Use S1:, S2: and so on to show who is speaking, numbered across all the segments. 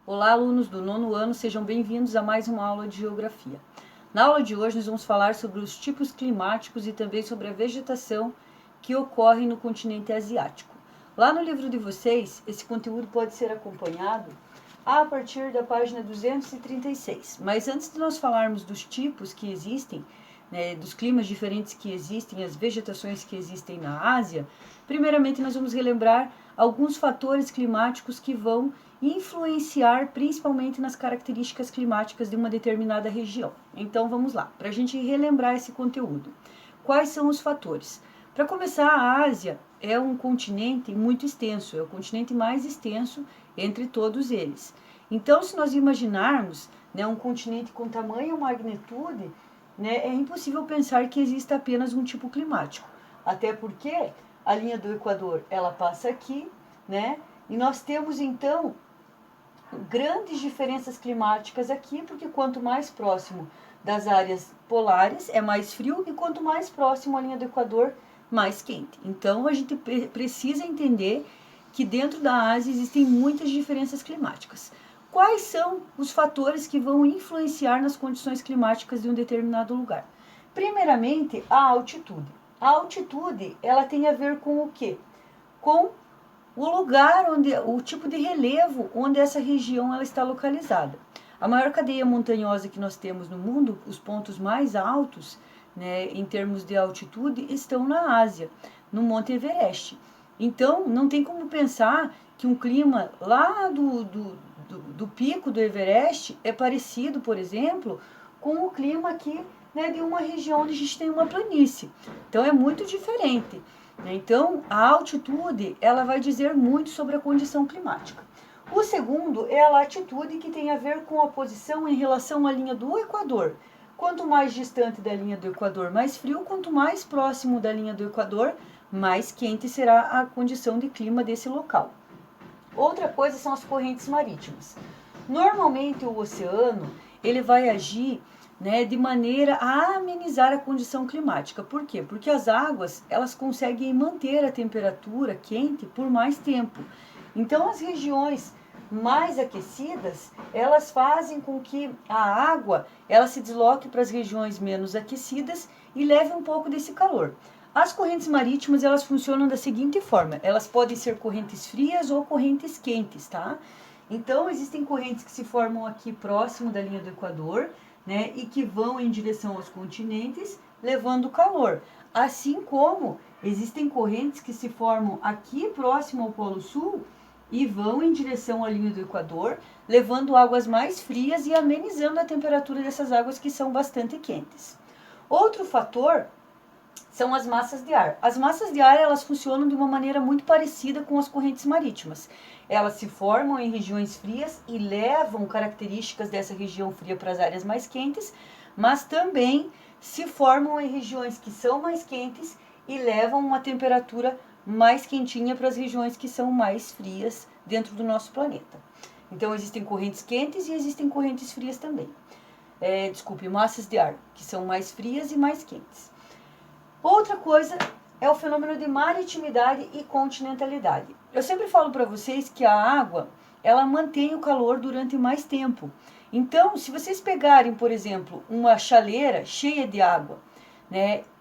S1: Olá, alunos do nono ano, sejam bem-vindos a mais uma aula de Geografia. Na aula de hoje, nós vamos falar sobre os tipos climáticos e também sobre a vegetação que ocorre no continente asiático. Lá no livro de vocês, esse conteúdo pode ser acompanhado a partir da página 236. Mas antes de nós falarmos dos tipos que existem, dos climas diferentes que existem, as vegetações que existem na Ásia, primeiramente nós vamos relembrar alguns fatores climáticos que vão influenciar principalmente nas características climáticas de uma determinada região. Então vamos lá, para a gente relembrar esse conteúdo. Quais são os fatores? Para começar, a Ásia é um continente muito extenso, é o continente mais extenso entre todos eles. Então, se nós imaginarmos um continente com tamanha magnitude, é impossível pensar que exista apenas um tipo climático, até porque a linha do Equador ela passa aqui, e nós temos então grandes diferenças climáticas aqui, porque quanto mais próximo das áreas polares é mais frio e quanto mais próximo à linha do Equador, mais quente. Então a gente precisa entender que dentro da Ásia existem muitas diferenças climáticas. Quais são os fatores que vão influenciar nas condições climáticas de um determinado lugar? Primeiramente, a altitude. A altitude, ela tem a ver com o quê? Com o lugar o tipo de relevo onde essa região ela está localizada. A maior cadeia montanhosa que nós temos no mundo, os pontos mais altos, em termos de altitude, estão na Ásia, no Monte Everest. Então, não tem como pensar que um clima lá do pico do Everest é parecido, por exemplo, com o clima aqui de uma região onde a gente tem uma planície. Então, é muito diferente. Então, a altitude ela vai dizer muito sobre a condição climática. O segundo é a latitude, que tem a ver com a posição em relação à linha do Equador. Quanto mais distante da linha do Equador, mais frio. Quanto mais próximo da linha do Equador, mais quente será a condição de clima desse local. Outra coisa são as correntes marítimas. Normalmente o oceano ele vai agir de maneira a amenizar a condição climática. Por quê? Porque as águas elas conseguem manter a temperatura quente por mais tempo. Então as regiões mais aquecidas, elas fazem com que a água ela se desloque para as regiões menos aquecidas e leve um pouco desse calor. As correntes marítimas, elas funcionam da seguinte forma: elas podem ser correntes frias ou correntes quentes, tá? Então, existem correntes que se formam aqui próximo da linha do Equador, e que vão em direção aos continentes, levando calor. Assim como existem correntes que se formam aqui próximo ao Polo Sul e vão em direção à linha do Equador, levando águas mais frias e amenizando a temperatura dessas águas que são bastante quentes. Outro fator são as massas de ar. As massas de ar elas funcionam de uma maneira muito parecida com as correntes marítimas. Elas se formam em regiões frias e levam características dessa região fria para as áreas mais quentes, mas também se formam em regiões que são mais quentes e levam uma temperatura mais quentinha para as regiões que são mais frias dentro do nosso planeta. Então existem correntes quentes e existem correntes frias também. Massas de ar, que são mais frias e mais quentes. Outra coisa é o fenômeno de maritimidade e continentalidade. Eu sempre falo para vocês que a água, ela mantém o calor durante mais tempo. Então, se vocês pegarem, por exemplo, uma chaleira cheia de água,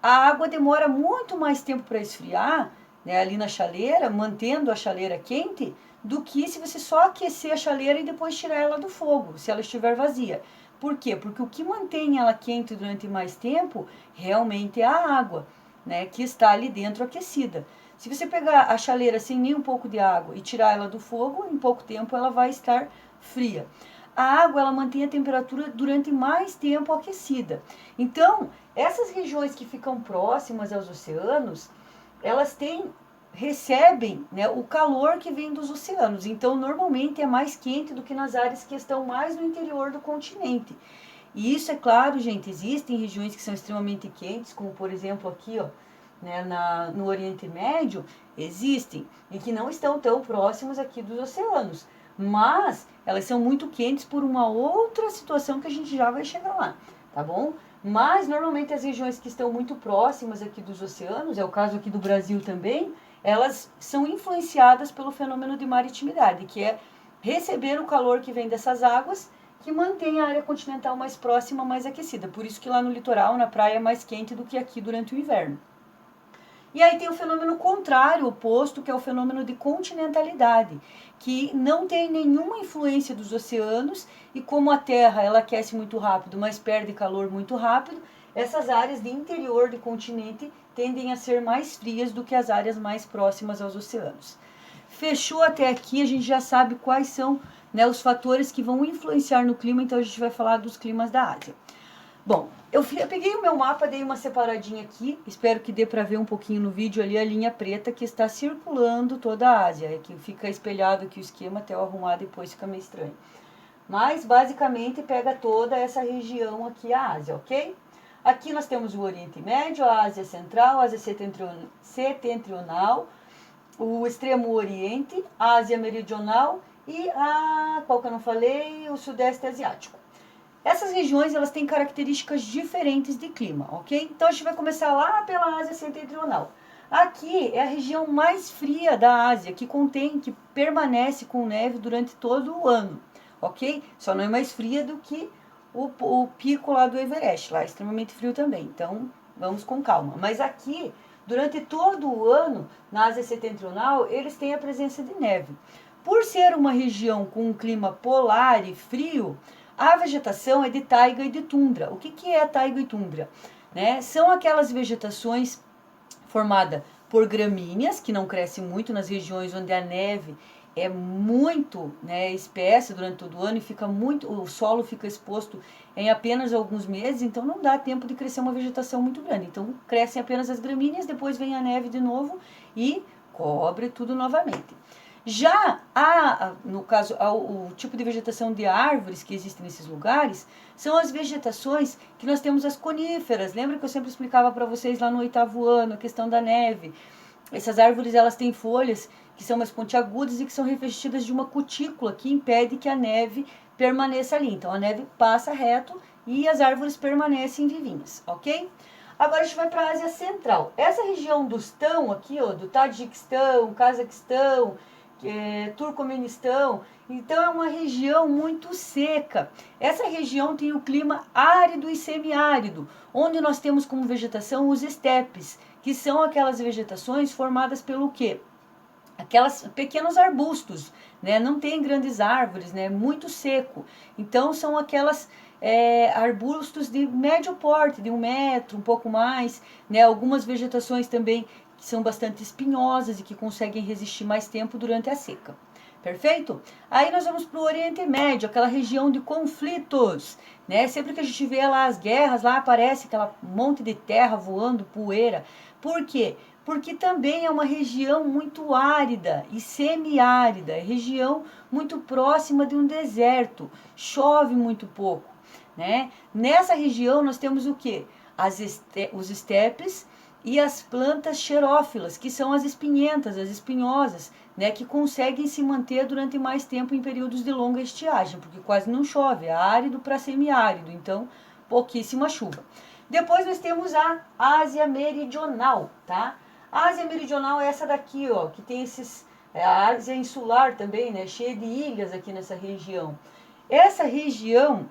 S1: a água demora muito mais tempo para esfriar, ali na chaleira, mantendo a chaleira quente, do que se você só aquecer a chaleira e depois tirar ela do fogo, se ela estiver vazia. Por quê? Porque o que mantém ela quente durante mais tempo realmente é a água, que está ali dentro aquecida. Se você pegar a chaleira sem nem um pouco de água e tirar ela do fogo, em pouco tempo ela vai estar fria. A água ela mantém a temperatura durante mais tempo aquecida. Então, essas regiões que ficam próximas aos oceanos, elas recebem o calor que vem dos oceanos. Então, normalmente é mais quente do que nas áreas que estão mais no interior do continente. E isso, é claro, gente, existem regiões que são extremamente quentes, como por exemplo aqui, no Oriente Médio, existem, e que não estão tão próximos aqui dos oceanos. Mas elas são muito quentes por uma outra situação que a gente já vai chegar lá, tá bom? Mas normalmente as regiões que estão muito próximas aqui dos oceanos, é o caso aqui do Brasil também, elas são influenciadas pelo fenômeno de maritimidade, que é receber o calor que vem dessas águas, que mantém a área continental mais próxima, mais aquecida. Por isso que lá no litoral, na praia, é mais quente do que aqui durante o inverno. E aí tem o fenômeno contrário, oposto, que é o fenômeno de continentalidade, que não tem nenhuma influência dos oceanos, e como a Terra ela aquece muito rápido, mas perde calor muito rápido, essas áreas de interior do continente tendem a ser mais frias do que as áreas mais próximas aos oceanos. Fechou até aqui, a gente já sabe quais são, né, os fatores que vão influenciar no clima, então a gente vai falar dos climas da Ásia. Bom, eu peguei o meu mapa, dei uma separadinha aqui, espero que dê para ver um pouquinho no vídeo ali a linha preta que está circulando toda a Ásia, é que fica espelhado aqui o esquema, até eu arrumar depois fica meio estranho. Mas basicamente pega toda essa região aqui, a Ásia, ok? Aqui nós temos o Oriente Médio, a Ásia Central, a Ásia Setentrional, o Extremo Oriente, a Ásia Meridional e qual que eu não falei, o Sudeste Asiático. Essas regiões elas têm características diferentes de clima, ok? Então a gente vai começar lá pela Ásia Setentrional. Aqui é a região mais fria da Ásia, que permanece com neve durante todo o ano, ok? Só não é mais fria do que o pico lá do Everest, lá é extremamente frio também, então vamos com calma. Mas aqui, durante todo o ano, na Ásia Setentrional, eles têm a presença de neve. Por ser uma região com um clima polar e frio, a vegetação é de taiga e de tundra. O que é taiga e tundra? Né? São aquelas vegetações formadas por gramíneas, que não crescem muito nas regiões onde a neve é muito, né, espessa durante todo o ano e o solo fica exposto em apenas alguns meses, então não dá tempo de crescer uma vegetação muito grande. Então crescem apenas as gramíneas, depois vem a neve de novo e cobre tudo novamente. Já no caso, o tipo de vegetação de árvores que existem nesses lugares são as vegetações que nós temos as coníferas. Lembra que eu sempre explicava para vocês lá no 8º ano a questão da neve? Essas árvores elas têm folhas que são mais pontiagudas e que são revestidas de uma cutícula que impede que a neve permaneça ali. Então a neve passa reto e as árvores permanecem vivinhas, ok? Agora a gente vai para a Ásia Central. Essa região do Stão aqui, ó, do Tajiquistão, Cazaquistão, Turcomenistão, então é uma região muito seca. Essa região tem o clima árido e semiárido, onde nós temos como vegetação os estepes, que são aquelas vegetações formadas pelo quê? Aquelas pequenos arbustos, né? Não tem grandes árvores, né? Muito seco. Então são aquelas arbustos de médio porte, de 1 metro, um pouco mais, né? Algumas vegetações também que são bastante espinhosas e que conseguem resistir mais tempo durante a seca. Perfeito? Aí nós vamos para o Oriente Médio, aquela região de conflitos, né? Sempre que a gente vê lá as guerras, lá aparece aquela monte de terra voando, poeira. Por quê? Porque também é uma região muito árida e semiárida, é região muito próxima de um deserto, chove muito pouco, né? Nessa região nós temos o quê? Os estepes e as plantas xerófilas, que são as espinhentas, as espinhosas, né, que conseguem se manter durante mais tempo em períodos de longa estiagem, porque quase não chove, é árido para semiárido, então pouquíssima chuva. Depois nós temos a Ásia Meridional, tá? A Ásia Meridional é essa daqui, ó, que tem a Ásia insular também, né, cheia de ilhas aqui nessa região. Essa região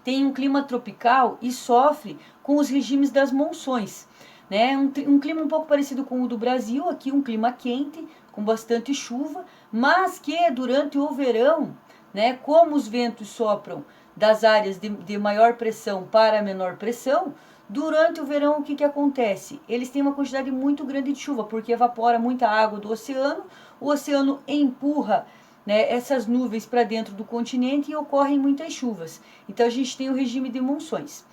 S1: tem um clima tropical e sofre com os regimes das monções, né? Um clima um pouco parecido com o do Brasil, aqui um clima quente, com bastante chuva, mas que durante o verão, né, como os ventos sopram das áreas de maior pressão para menor pressão, durante o verão o que acontece? Eles têm uma quantidade muito grande de chuva, porque evapora muita água do oceano, o oceano empurra, né, essas nuvens para dentro do continente e ocorrem muitas chuvas. Então a gente tem o regime de monções.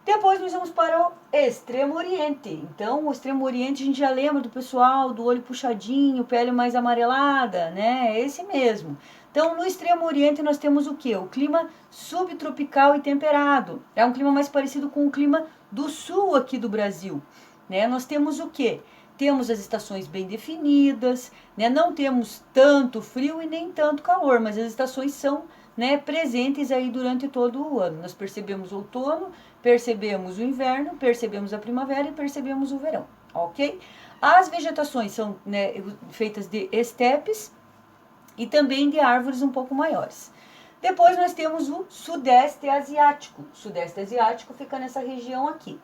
S1: Depois nós vamos para o Extremo Oriente. Então, o Extremo Oriente a gente já lembra do pessoal do olho puxadinho, pele mais amarelada, né? É esse mesmo. Então, no Extremo Oriente nós temos o quê? O clima subtropical e temperado. É um clima mais parecido com o clima do sul aqui do Brasil, né? Nós temos o quê? Temos as estações bem definidas, né? Não temos tanto frio e nem tanto calor, mas as estações são, né, presentes aí durante todo o ano. Nós percebemos o outono, percebemos o inverno, percebemos a primavera e percebemos o verão, ok? As vegetações são, né, feitas de estepes e também de árvores um pouco maiores. Depois nós temos o Sudeste Asiático. O Sudeste Asiático fica nessa região aqui.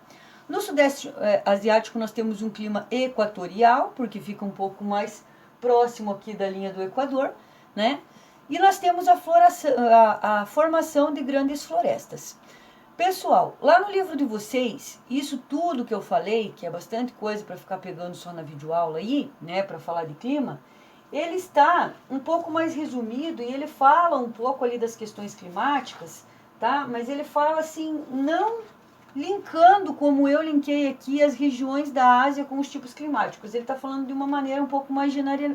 S1: No Sudeste Asiático nós temos um clima equatorial, porque fica um pouco mais próximo aqui da linha do Equador, né? E nós temos a formação de grandes florestas. Pessoal, lá no livro de vocês, isso tudo que eu falei, que é bastante coisa para ficar pegando só na videoaula aí, né, para falar de clima, ele está um pouco mais resumido e ele fala um pouco ali das questões climáticas, tá? Mas ele fala assim, não linkando como eu linkei aqui as regiões da Ásia com os tipos climáticos. Ele está falando de uma maneira um pouco mais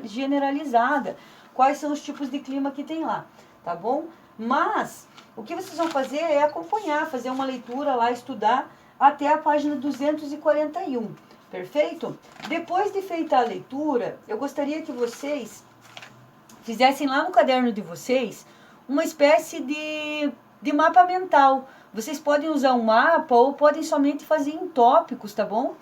S1: generalizada, quais são os tipos de clima que tem lá, tá bom? Mas o que vocês vão fazer é acompanhar, fazer uma leitura lá, estudar até a página 241. Perfeito? Depois de feita a leitura, eu gostaria que vocês fizessem lá no caderno de vocês uma espécie de mapa mental. Vocês podem usar um mapa ou podem somente fazer em tópicos, tá bom?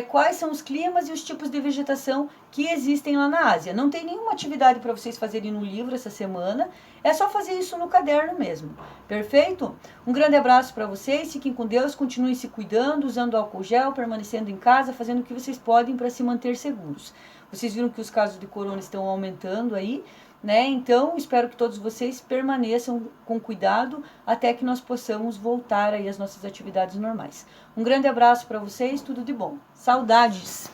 S1: Quais são os climas e os tipos de vegetação que existem lá na Ásia. Não tem nenhuma atividade para vocês fazerem no livro essa semana, é só fazer isso no caderno mesmo. Perfeito? Um grande abraço para vocês, fiquem com Deus, continuem se cuidando, usando álcool gel, permanecendo em casa, fazendo o que vocês podem para se manter seguros. Vocês viram que os casos de corona estão aumentando aí, né? Então, espero que todos vocês permaneçam com cuidado até que nós possamos voltar aí às nossas atividades normais. Um grande abraço para vocês, tudo de bom. Saudades!